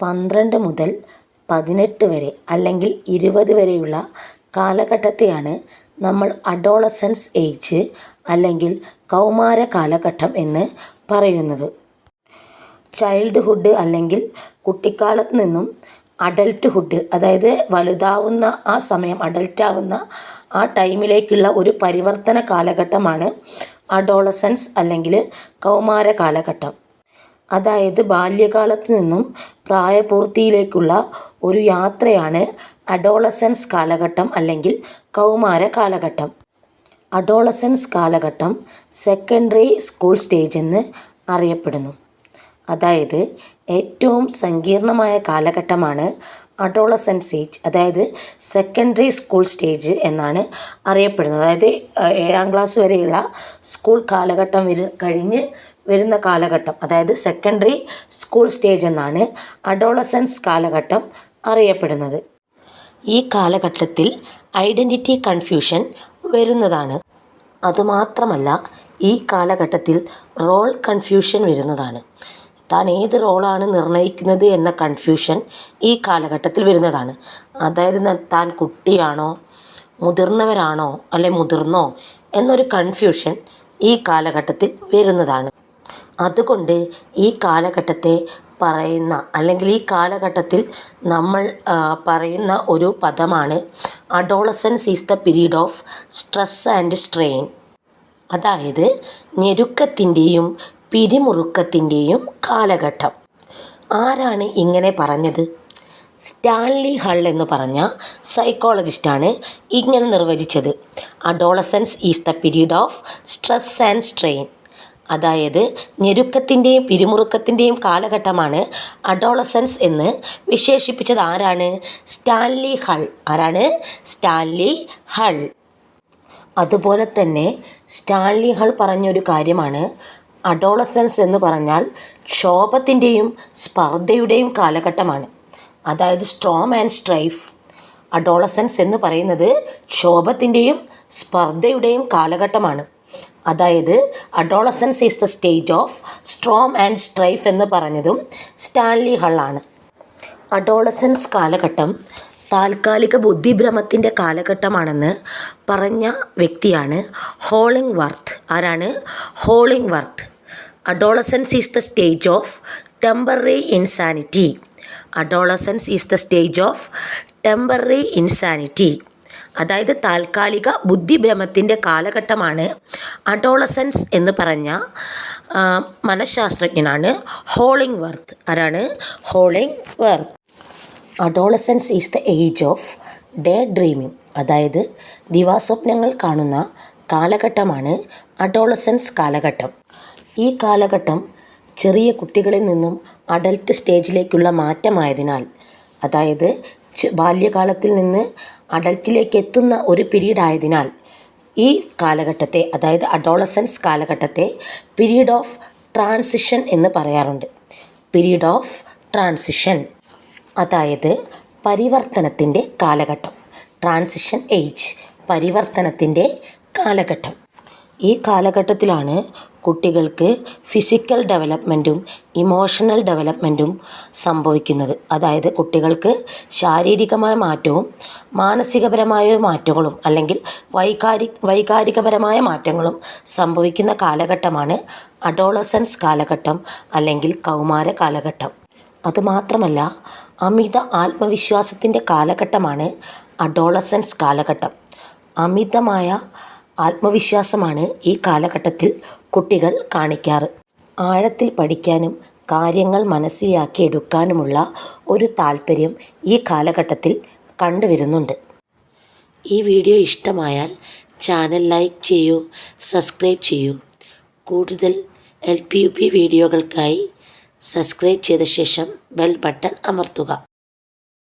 12 മുതൽ 18 വരെ അല്ലെങ്കിൽ 20 വരെയുള്ള കാലഘട്ടത്തെയാണ് നമ്മൾ അഡോളസൻസ് ഏജ് അല്ലെങ്കിൽ കൗമാര കാലഘട്ടം എന്ന് പറയുന്നത്. ചൈൽഡ്ഹുഡ് അല്ലെങ്കിൽ കുട്ടിക്കാലത്ത് നിന്നും അഡൽട്ട്ഹുഡ്, അതായത് വലുതാവുന്ന ആ സമയം, അഡൽട്ടാവുന്ന ആ ടൈമിലേക്കുള്ള ഒരു പരിവർത്തന കാലഘട്ടമാണ് അഡോളസൻസ് അല്ലെങ്കിൽ കൗമാര കാലഘട്ടം. അതായത് ബാല്യകാലത്ത് നിന്നും പ്രായപൂർത്തിയിലേക്കുള്ള ഒരു യാത്രയാണ് അഡോളസൻസ് കാലഘട്ടം അല്ലെങ്കിൽ കൗമാര കാലഘട്ടം. അഡോളസൻസ് കാലഘട്ടം സെക്കൻഡറി സ്കൂൾ സ്റ്റേജ് എന്ന് അറിയപ്പെടുന്നു. അതായത് ഏറ്റവും സങ്കീർണമായ കാലഘട്ടമാണ് അഡോളസൻസ് ഏജ്, അതായത് സെക്കൻഡറി സ്കൂൾ സ്റ്റേജ് എന്നാണ് അറിയപ്പെടുന്നത്. അതായത് 7ാം ക്ലാസ് വരെയുള്ള സ്കൂൾ കാലഘട്ടം കഴിഞ്ഞ് വരുന്ന കാലഘട്ടം, അതായത് സെക്കൻഡറി സ്കൂൾ സ്റ്റേജ് എന്നാണ് അഡോളസൻസ് കാലഘട്ടം അറിയപ്പെടുന്നത്. ഈ കാലഘട്ടത്തിൽ ഐഡൻറ്റിറ്റി കൺഫ്യൂഷൻ വരുന്നതാണ്. അതുമാത്രമല്ല, ഈ കാലഘട്ടത്തിൽ റോൾ കൺഫ്യൂഷൻ വരുന്നതാണ്. താൻ ഏത് റോളാണ് നിർണ്ണയിക്കുന്നത് എന്ന കൺഫ്യൂഷൻ ഈ കാലഘട്ടത്തിൽ വരുന്നതാണ്. അതായത് താൻ കുട്ടിയാണോ, മുതിർന്നവരാണോ, അല്ലെ മുതിർന്നോ എന്നൊരു കൺഫ്യൂഷൻ ഈ കാലഘട്ടത്തിൽ വരുന്നതാണ്. അതുകൊണ്ട് ഈ കാലഘട്ടത്തെ പറയുന്ന അല്ലെങ്കിൽ ഈ കാലഘട്ടത്തിൽ നമ്മൾ പറയുന്ന ഒരു പദമാണ് adolescence is the period of stress and strain. അതായത് ഞെരുക്കത്തിൻ്റെയും പിരിമുറുക്കത്തിൻ്റെയും കാലഘട്ടം. ആരാണ് ഇങ്ങനെ പറഞ്ഞത്? സ്റ്റാൻലി ഹൾ എന്ന് പറഞ്ഞ സൈക്കോളജിസ്റ്റാണ് ഇങ്ങനെ നിർവചിച്ചത്. Adolescence is the period of stress and strain. അതായത് ഞെരുക്കത്തിൻ്റെയും പിരിമുറുക്കത്തിൻ്റെയും കാലഘട്ടമാണ് അഡോളസൻസ് എന്ന് വിശേഷിപ്പിച്ചത് ആരാണ്? Stanley Hall. ആരാണ്? Stanley Hall. അതുപോലെ തന്നെ സ്റ്റാൻലി ഹൾ പറഞ്ഞൊരു കാര്യമാണ് അഡോളസൻസ് എന്ന് പറഞ്ഞാൽ ക്ഷോഭത്തിൻ്റെയും സ്പർദ്ധയുടെയും കാലഘട്ടമാണ്. അതായത് സ്ട്രോം ആൻഡ് സ്ട്രൈഫ്. അഡോളസൻസ് എന്ന് പറയുന്നത് ക്ഷോഭത്തിൻ്റെയും സ്പർദ്ധയുടെയും കാലഘട്ടമാണ്. അതായത് adolescence is the stage of Strom and strife എന്ന് പറഞ്ഞതും സ്റ്റാൻലി ഹള്ളാണ്. അഡോളസൻസ് കാലഘട്ടം താൽക്കാലിക ബുദ്ധിഭ്രമത്തിൻ്റെ കാലഘട്ടമാണെന്ന് പറഞ്ഞ വ്യക്തിയാണ് ഹോളിംഗ്വർത്ത്. ആരാണ്? Hollingworth. Adolescence is the stage of temporary insanity. Adolescence is the stage of temporary insanity. അതായത് താൽക്കാലിക ബുദ്ധിഭ്രമത്തിൻ്റെ കാലഘട്ടമാണ് അഡോളസൻസ് എന്ന് പറഞ്ഞ മനഃശാസ്ത്രജ്ഞനാണ് ഹോളിംഗ്വർത്ത്. ആരാണ്? Hollingworth. Adolescence is the age of daydreaming. അതായത് ദിവാസ്വപ്നങ്ങൾ കാണുന്ന കാലഘട്ടമാണ് അഡോളസൻസ് കാലഘട്ടം. ഈ കാലഘട്ടം ചെറിയ കുട്ടികളിൽ നിന്നും അഡൽട്ട് സ്റ്റേജിലേക്കുള്ള മാറ്റമായതിനാൽ, അതായത് ബാല്യകാലത്തിൽ നിന്ന് അഡൽട്ടിലേക്ക് എത്തുന്ന ഒരു പീരീഡ് ആയതിനാൽ ഈ കാലഘട്ടത്തെ, അതായത് അഡോളസൻസ് കാലഘട്ടത്തെ പീരീഡ് ഓഫ് ട്രാൻസിഷൻ എന്ന് പറയാറുണ്ട്. പീരീഡ് ഓഫ് ട്രാൻസിഷൻ, അതായത് പരിവർത്തനത്തിൻ്റെ കാലഘട്ടം. ട്രാൻസിഷൻ ഏജ്, പരിവർത്തനത്തിൻ്റെ കാലഘട്ടം. ഈ കാലഘട്ടത്തിലാണ് കുട്ടികൾക്ക് ഫിസിക്കൽ ഡെവലപ്മെൻറ്റും ഇമോഷണൽ ഡെവലപ്മെൻറ്റും സംഭവിക്കുന്നത്. അതായത് കുട്ടികൾക്ക് ശാരീരികമായ മാറ്റവും മാനസികപരമായ മാറ്റങ്ങളും അല്ലെങ്കിൽ വൈകാരികപരമായ മാറ്റങ്ങളും സംഭവിക്കുന്ന കാലഘട്ടമാണ് അഡോളസൻസ് കാലഘട്ടം അല്ലെങ്കിൽ കൗമാര കാലഘട്ടം. അതുമാത്രമല്ല, അമിത ആത്മവിശ്വാസത്തിൻ്റെ കാലഘട്ടമാണ് അഡോളസൻസ് കാലഘട്ടം. അമിതമായ ആത്മവിശ്വാസമാണ് ഈ കാലഘട്ടത്തിൽ കുട്ടികൾ കാണിക്കാറ്. ആഴത്തിൽ പഠിക്കാനും കാര്യങ്ങൾ മനസ്സിലാക്കിയെടുക്കാനുമുള്ള ഒരു താല്പര്യം ഈ കാലഘട്ടത്തിൽ കണ്ടുവരുന്നുണ്ട്. ഈ വീഡിയോ ഇഷ്ടമായാൽ ചാനൽ ലൈക്ക് ചെയ്യൂ, സബ്സ്ക്രൈബ് ചെയ്യൂ. കൂടുതൽ LPUP വീഡിയോകൾക്കായി സബ്സ്ക്രൈബ് ചെയ്ത ശേഷം ബെൽ ബട്ടൺ അമർത്തുക.